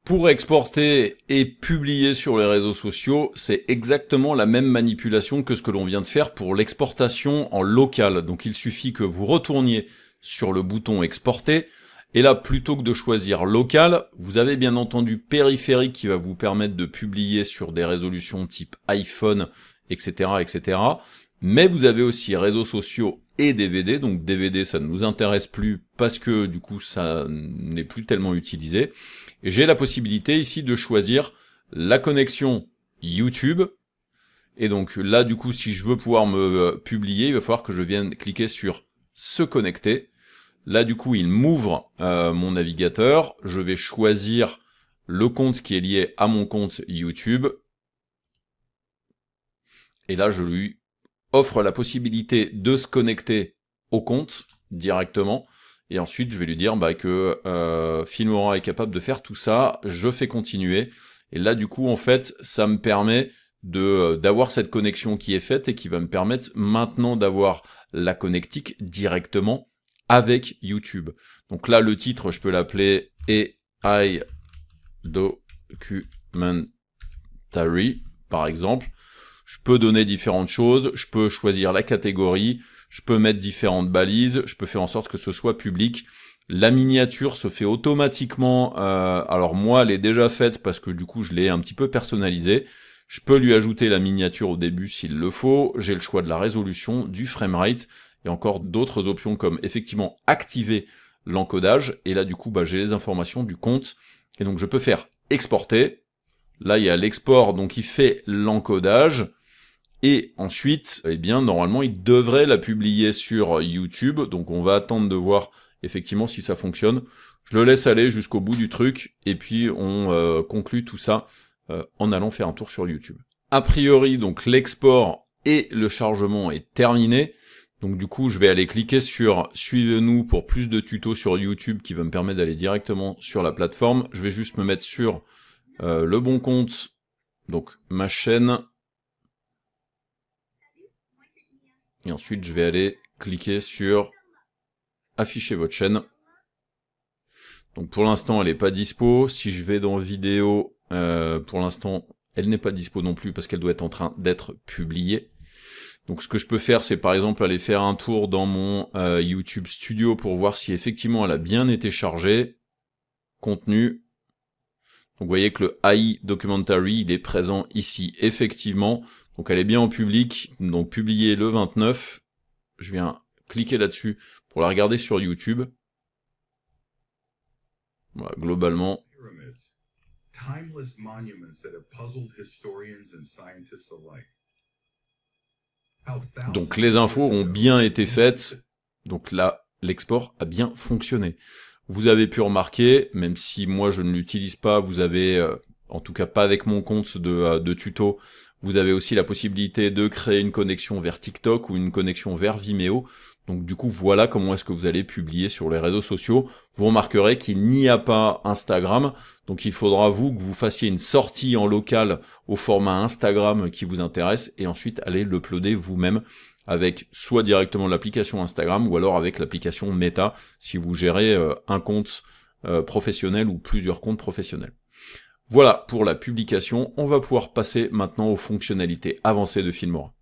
Pour exporter et publier sur les réseaux sociaux, c'est exactement la même manipulation que ce que l'on vient de faire pour l'exportation en local. Donc il suffit que vous retourniez sur le bouton exporter, et là plutôt que de choisir local, vous avez bien entendu périphérique qui va vous permettre de publier sur des résolutions type iPhone, etc., etc. Mais vous avez aussi réseaux sociaux et DVD, donc DVD ça ne nous intéresse plus parce que du coup ça n'est plus tellement utilisé. Et j'ai la possibilité ici de choisir la connexion YouTube. Et donc là du coup si je veux pouvoir me publier, il va falloir que je vienne cliquer sur se connecter. Là du coup il m'ouvre mon navigateur, je vais choisir le compte qui est lié à mon compte YouTube. Et là je lui offre la possibilité de se connecter au compte directement, et ensuite je vais lui dire que Filmora est capable de faire tout ça, je fais continuer, et là du coup en fait ça me permet d'avoir cette connexion qui est faite et qui va me permettre maintenant d'avoir la connectique directement avec YouTube. Donc là le titre je peux l'appeler AI Documentary par exemple. Je peux donner différentes choses, je peux choisir la catégorie, je peux mettre différentes balises, je peux faire en sorte que ce soit public. La miniature se fait automatiquement, alors moi elle est déjà faite parce que du coup je l'ai un petit peu personnalisée. Je peux lui ajouter la miniature au début s'il le faut, j'ai le choix de la résolution, du framerate, et encore d'autres options comme effectivement activer l'encodage, et là du coup j'ai les informations du compte, et donc je peux faire exporter. Là il y a l'export, donc il fait l'encodage. Et ensuite, eh bien, normalement, il devrait la publier sur YouTube. Donc, on va attendre de voir effectivement si ça fonctionne. Je le laisse aller jusqu'au bout du truc. Et puis, on conclut tout ça en allant faire un tour sur YouTube. A priori, donc, l'export et le chargement est terminé. Donc, du coup, je vais aller cliquer sur « Suivez-nous » pour plus de tutos sur YouTube qui va me permettre d'aller directement sur la plateforme. Je vais juste me mettre sur le bon compte, donc ma chaîne. Et ensuite, je vais aller cliquer sur afficher votre chaîne. Donc pour l'instant, elle n'est pas dispo. Si je vais dans vidéo, pour l'instant, elle n'est pas dispo non plus parce qu'elle doit être en train d'être publiée. Donc ce que je peux faire, c'est par exemple aller faire un tour dans mon YouTube Studio pour voir si effectivement elle a bien été chargée. Contenu. Donc vous voyez que le AI Documentary, il est présent ici, effectivement. Donc elle est bien en public, donc publiée le 29. Je viens cliquer là-dessus pour la regarder sur YouTube. Voilà, globalement. Donc les infos ont bien été faites. Donc là, l'export a bien fonctionné. Vous avez pu remarquer, même si moi je ne l'utilise pas, vous avez, en tout cas pas avec mon compte de tuto, vous avez aussi la possibilité de créer une connexion vers TikTok ou une connexion vers Vimeo. Donc du coup, voilà comment est-ce que vous allez publier sur les réseaux sociaux. Vous remarquerez qu'il n'y a pas Instagram, donc il faudra que vous fassiez une sortie en local au format Instagram qui vous intéresse, et ensuite aller l'uploader vous-même avec soit directement l'application Instagram, ou alors avec l'application Meta, si vous gérez un compte professionnel ou plusieurs comptes professionnels. Voilà pour la publication, on va pouvoir passer maintenant aux fonctionnalités avancées de Filmora.